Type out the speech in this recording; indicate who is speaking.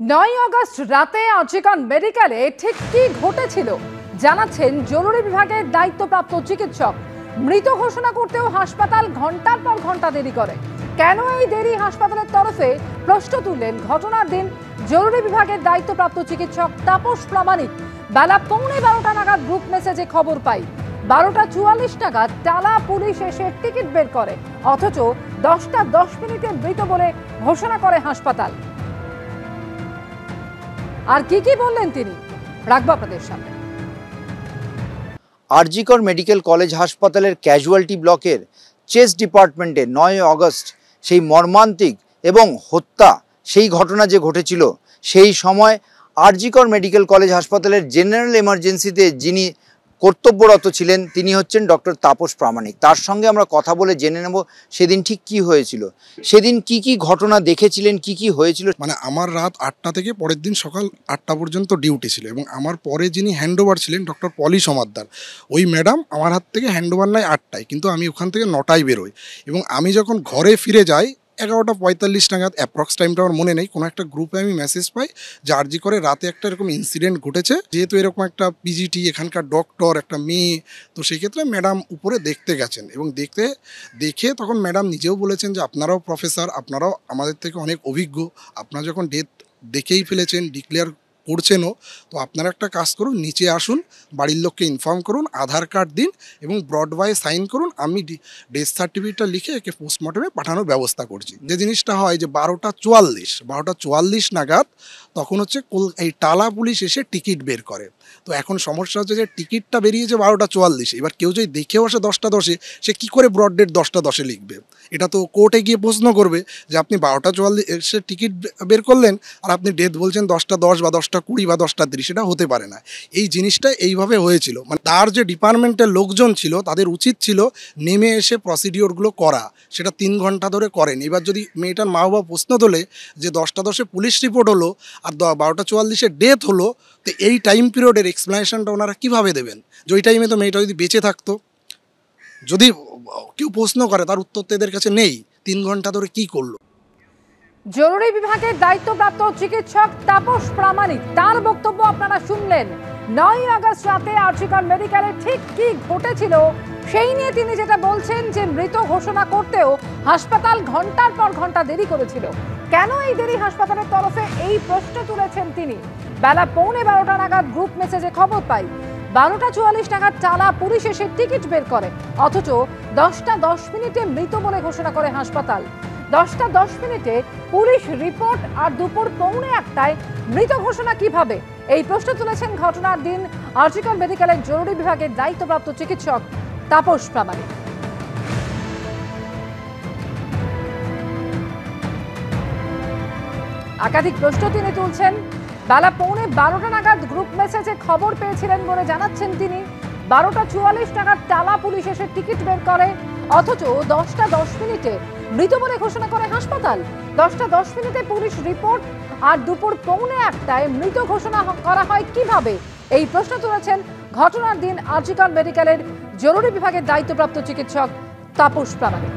Speaker 1: 9 August রাতে আরজিকর মেডিকেলে ঠিক কি ঘটেছিল জানাচ্ছেন জরুরি বিভাগের দায়িত্বপ্রাপ্ত চিকিৎসক। মৃত ঘোষণা করতেও হাসপাতাল ঘন্টার পর ঘন্টা দেরি করে। কেন এই দেরি হাসপাতালের তরফে প্রশ্ন তুললেন ঘটনার দিন জরুরি বিভাগের দায়িত্বপ্রাপ্ত চিকিৎসক তাপস প্রামাণিক। বেলা 11:15 নাগাদ গ্রুপ মেসেজে খবর পাই। 12:44 নাগাদ টালা পুলিশ এসে টিকিট বের করে, অথচ 10:10 মৃত বলে ঘোষণা করে হাসপাতাল। আর কি বললেন তিনি, রাখবো আপনাদের সামনে।
Speaker 2: আরজিকর মেডিকেল কলেজ হাসপাতালের ক্যাজুয়ালিটি ব্লকের চেস্ট ডিপার্টমেন্টে 9 আগস্ট সেই মর্মান্তিক এবং হত্যা সেই ঘটনা যে ঘটেছিল, সেই সময় আরজিকর মেডিকেল কলেজ হাসপাতালের জেনারেল এমার্জেন্সিতে যিনি কর্তব্যরত ছিলেন তিনি হচ্ছেন ডক্টর তাপস প্রামাণিক। তার সঙ্গে আমরা কথা বলে জেনে নেব সেদিন ঠিক কি হয়েছিল, সেদিন কি ঘটনা দেখেছিলেন, কি হয়েছিল।
Speaker 3: মানে আমার রাত 8টা থেকে পরের দিন সকাল 8টা পর্যন্ত ডিউটি ছিল এবং আমার পরে যিনি হ্যান্ডওভার ছিলেন ডক্টর পলি সমাদ্দার, ওই ম্যাডাম আমার হাত থেকে হ্যান্ডওভার নেয় 8টায়, কিন্তু আমি ওখান থেকে 9টায় বেরোই এবং আমি যখন ঘরে ফিরে যাই 11:45 নাগাদ, অ্যাপ্রক্স টাইমটা আমার মনে নেই, কোনো একটা গ্রুপে আমি মেসেজ পাই যে আরজি করে রাতে একটা এরকম ইনসিডেন্ট ঘটেছে, যেহেতু এরকম একটা পিজিটি এখানকার ডক্টর একটা মেয়ে, তো সেক্ষেত্রে ম্যাডাম উপরে দেখতে গেছেন এবং দেখে তখন ম্যাডাম নিজেও বলেছেন যে আপনারাও প্রফেসর, আপনারাও আমাদের থেকে অনেক অভিজ্ঞ, আপনারা যখন ডেথ দেখেই ফেলেছেন, ডিক্লেয়ার করছেনও, তো আপনারা একটা কাজ করুন, নিচে আসুন, বাড়ির লোককে ইনফর্ম করুন, আধার কার্ড দিন এবং ব্রডওয়ে সাইন করুন, আমি ডেথ সার্টিফিকেটটা লিখে একে পোস্টমর্টমে পাঠানোর ব্যবস্থা করছি। যে জিনিসটা হয় যে 12:44 নাগাদ তখন হচ্ছে এই টালা পুলিশ এসে টিকিট বের করে। তো এখন সমস্যা হচ্ছে যে টিকিটটা বেরিয়েছে 12:44, এবার কেউ যদি দেখেও আসে 10:10, সে কী করে ব্রড ডেট 10:10 লিখবে? এটা তো কোর্টে গিয়ে প্রশ্ন করবে যে আপনি 12:44 টিকিট বের করলেন আর আপনি ডেথ বলছেন 10:10 বা 10:20 বা 10:30, সেটা হতে পারে না। এই জিনিসটা এইভাবে হয়েছিল। মানে তার যে ডিপার্টমেন্টের লোকজন ছিল তাদের উচিত ছিল নেমে এসে প্রসিডিওরগুলো করা, সেটা 3 ঘন্টা ধরে করেন। এবার যদি মেয়েটার মা বাবা প্রশ্ন তোলে যে 10:10 পুলিশ রিপোর্ট হলো আর 12:44 ডেথ হলো, তো এই টাইম পিরিয়ডের এক্সপ্লেনেশনটা ওনারা কীভাবে দেবেন? যে ওই টাইমে তো মেয়েটা যদি বেঁচে থাকতো, যদি কেউ প্রশ্ন করে তার উত্তর তো এদের কাছে নেই, 3 ঘন্টা ধরে কি করলো।
Speaker 1: জরুরি বিভাগের দায়িত্বপ্রাপ্ত চিকিৎসক তাপস প্রামাণিক, তার বক্তব্য আপনারা শুনলেন। 9 আগস্ট রাতে আরজিকর মেডিকেলে ঠিক কি ঘটেছিল সেই নিয়ে তিনি যেটা বলছেন যে মৃত ঘোষণা করতেও হাসপাতাল ঘন্টার পর ঘন্টা দেরি করেছিল। কেন এই দেরি হাসপাতালের তরফে, এই প্রশ্ন তুলেছেন তিনি। বেলা 11:15 নাগাদ গ্রুপ মেসেজে খবর পাই। 12:44 নাগাদ টালা পুলিশ এসে টিকিট বের করে, অথচ 10:10 মৃত বলে ঘোষণা করে হাসপাতাল। 10:10 পুলিশ রিপোর্ট আর দুপুর 1:15 মৃত ঘোষণা কিভাবে, এই প্রশ্ন তুলেছেন ঘটনার দিন আরজিকর মেডিকেলের জরুরি বিভাগের দায়িত্বপ্রাপ্ত চিকিৎসক তাপস প্রামাণিক। একাধিক প্রশ্ন তিনি তুলছেন। বেলা 11:15 নাগাদ গ্রুপ মেসেজে খবর পেয়েছিলেন বলে জানাচ্ছেন তিনি। 12:44 নাগাদ টালা পুলিশ এসে টিকিট বের করে, অথচ 10:10 মৃত বলে ঘোষণা করে হাসপাতাল। 10:10 পুলিশ রিপোর্ট আর দুপুর 1:15 মৃত ঘোষণা করা হয় কিভাবে, এই প্রশ্ন তুলেছেন ঘটনার দিন আরজিকর মেডিকেলের জরুরি বিভাগের দায়িত্বপ্রাপ্ত চিকিৎসক তাপস প্রামাণিক।